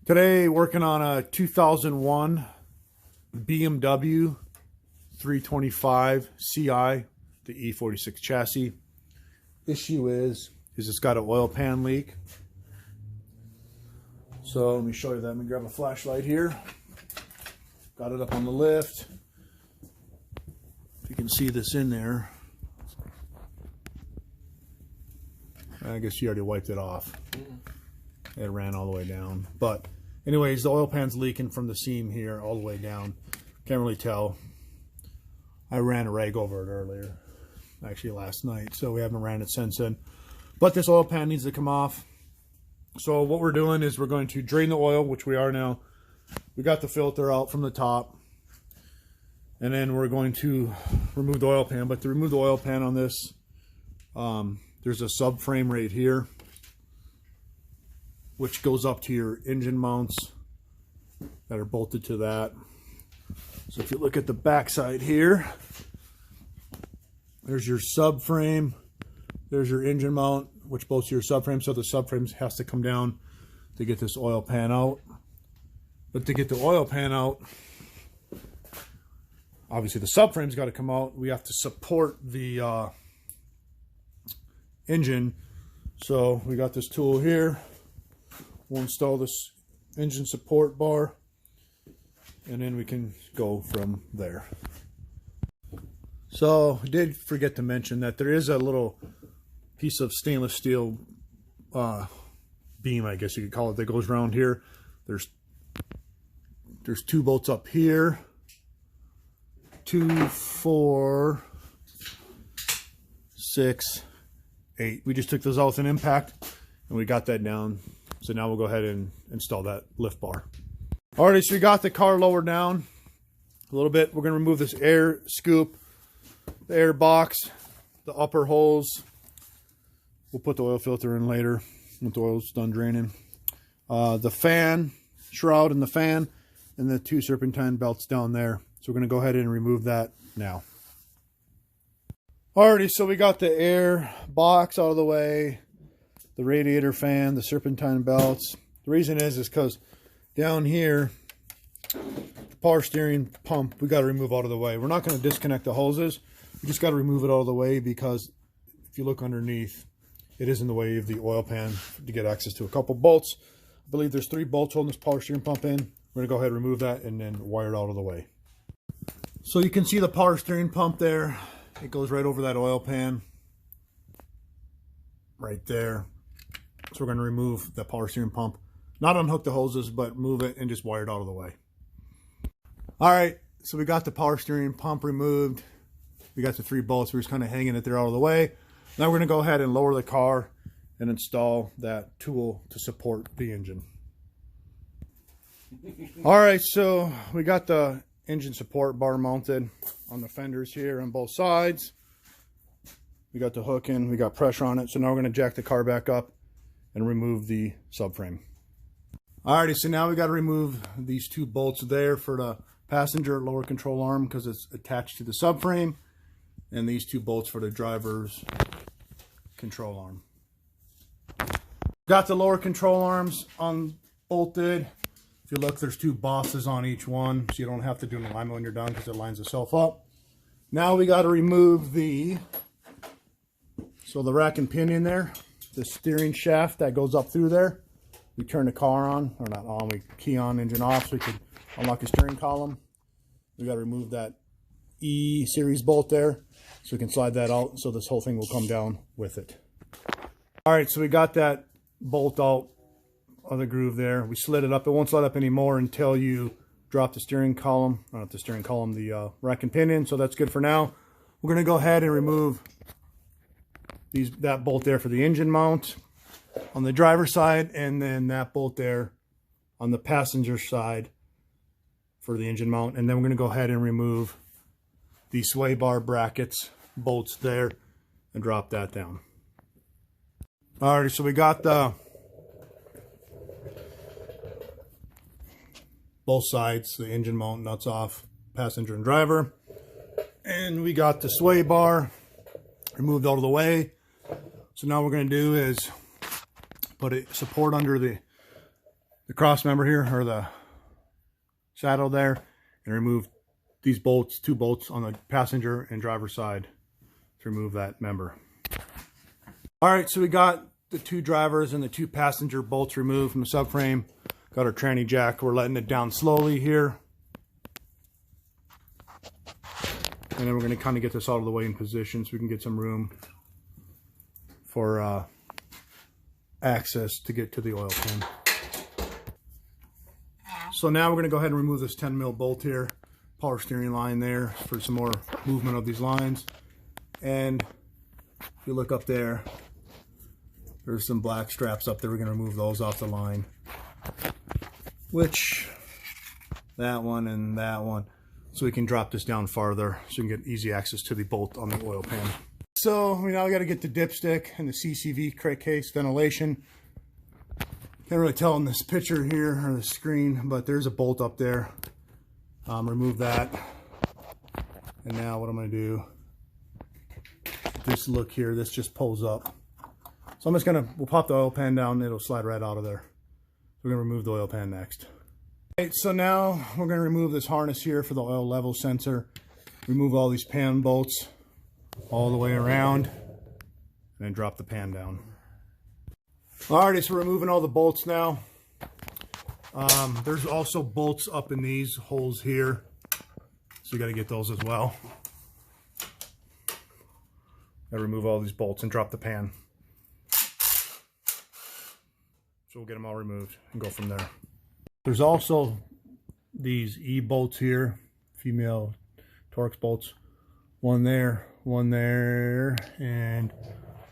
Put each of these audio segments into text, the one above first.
Today, working on a 2001 BMW 325 Ci, the E46 chassis. Issue is it's got an oil pan leak. So let me show you that. Let me grab a flashlight here. Got it up on the lift. If you can see this in there. I guess you already wiped it off. It ran all the way down. But anyways, the oil pan's leaking from the seam here all the way down. Can't really tell. I ran a rag over it earlier, actually last night, so we haven't ran it since then. But this oil pan needs to come off. So what we're doing is we're going to drain the oil, which we are now. We got the filter out from the top. And then we're going to remove the oil pan. But to remove the oil pan on this, there's a subframe right here, which goes up to your engine mounts that are bolted to that. So if you look at the back side here, there's your subframe, there's your engine mount, which bolts to your subframe. So the subframe has to come down to get this oil pan out. But to get the oil pan out, obviously the subframe's got to come out. We have to support the engine. So we got this tool here. We'll install this engine support bar, and then we can go from there. So I did forget to mention that there is a little piece of stainless steel beam, I guess you could call it, that goes around here. There's two bolts up here. 2, 4, 6, 8. We just took those out with an impact, and we got that down. So now we'll go ahead and install that lift bar. Alrighty, so we got the car lowered down a little bit. We're going to remove this air scoop, the air box, the upper holes. We'll put the oil filter in later when the oil's done draining. The fan shroud and the fan, and the 2 serpentine belts down there. So we're going to go ahead and remove that now. Alrighty, so we got the air box out of the way, the radiator fan, the serpentine belts. The reason is because down here, the power steering pump, we got to remove out of the way. We're not going to disconnect the hoses. We just got to remove it out of the way, because if you look underneath, it is in the way of the oil pan to get access to a couple bolts. I believe there's 3 bolts holding this power steering pump in. We're going to go ahead and remove that and then wire it out of the way. So you can see the power steering pump there. It goes right over that oil pan. Right there. So we're going to remove the power steering pump. Not unhook the hoses, but move it and just wire it out of the way. Alright, so we got the power steering pump removed. We got the 3 bolts. We're just kind of hanging it there out of the way. Now we're going to go ahead and lower the car and install that tool to support the engine. Alright, so we got the engine support bar mounted on the fenders here on both sides. We got the hook in, we got pressure on it. So now we're going to jack the car back up and remove the subframe. Alrighty, so now we got to remove these 2 bolts there for the passenger lower control arm, because it's attached to the subframe, and these 2 bolts for the driver's control arm. Got the lower control arms unbolted. If you look, there's 2 bosses on each one, so you don't have to do an alignment when you're done, because it lines itself up. Now we got to remove the rack and pinion there, the steering shaft that goes up through there. We turn the car on, or not on, we key on, engine off, so we could unlock the steering column. We got to remove that E series bolt there, so we can slide that out, so this whole thing will come down with it. Alright, so we got that bolt out of the groove there. We slid it up. It won't slide up anymore until you drop the steering column, or not the steering column, the rack and pinion, so that's good for now. We're going to go ahead and remove that bolt there for the engine mount on the driver's side, and then that bolt there on the passenger side for the engine mount. And then we're going to go ahead and remove the sway bar brackets, bolts there, and drop that down. Alright, so we got the both sides, the engine mount nuts off, passenger and driver. And we got the sway bar removed out of the way. So now what we're going to do is put a support under the cross member here, or the saddle there, and remove these bolts, 2 bolts on the passenger and driver side to remove that member. All right, so we got the 2 drivers and the 2 passenger bolts removed from the subframe. Got our tranny jack. We're letting it down slowly here. And then we're going to kind of get this out of the way in position so we can get some room for access to get to the oil pan. So now we're going to go ahead and remove this 10 mil bolt here. Power steering line there for some more movement of these lines. And if you look up there, there's some black straps up there. We're going to remove those off the line. Which, that one and that one. So we can drop this down farther so we can get easy access to the bolt on the oil pan. So now we got to get the dipstick and the CCV crate case ventilation. Can't really tell in this picture here or the screen, but there's a bolt up there. Remove that. And now what I'm going to do, this look here, this just pulls up. So I'm just going to, we'll pop the oil pan down, it'll slide right out of there. We're going to remove the oil pan next. Right, so now we're going to remove this harness here for the oil level sensor. Remove all these pan bolts all the way around, and then drop the pan down. Alrighty, so we're removing all the bolts now. There's also bolts up in these holes here, so you got to get those as well. I remove all these bolts and drop the pan. So we'll get them all removed and go from there. There's also these E bolts here, female Torx bolts. One there, and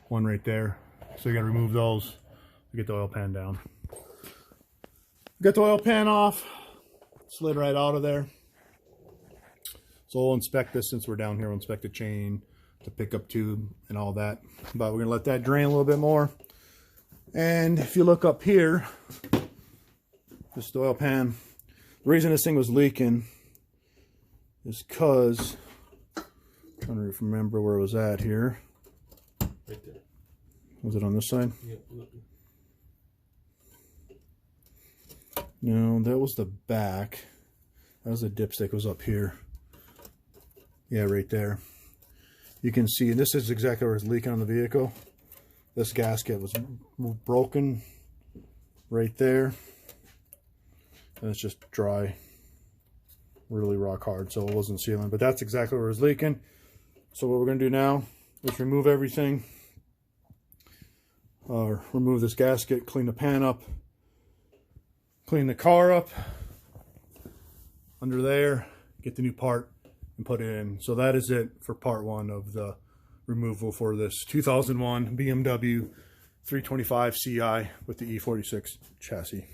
one right there. So you got to remove those to get the oil pan down. Get the oil pan off, slid right out of there. So we'll inspect this since we're down here. We'll inspect the chain, the pickup tube, and all that. But we're going to let that drain a little bit more. And if you look up here, this oil pan, the reason this thing was leaking is because, I'm trying to remember where it was at here. Right there. Was it on this side? Yeah. No, that was the back. That was the dipstick, was up here. Yeah, right there. You can see, and this is exactly where it's leaking on the vehicle. This gasket was broken right there. And it's just dry, really rock hard, so it wasn't sealing. But that's exactly where it's leaking. So what we're going to do now is remove everything. Remove this gasket, clean the pan up, clean the car up under there, get the new part and put it in. So that is it for part 1 of the removal for this 2001 BMW 325 Ci with the E46 chassis.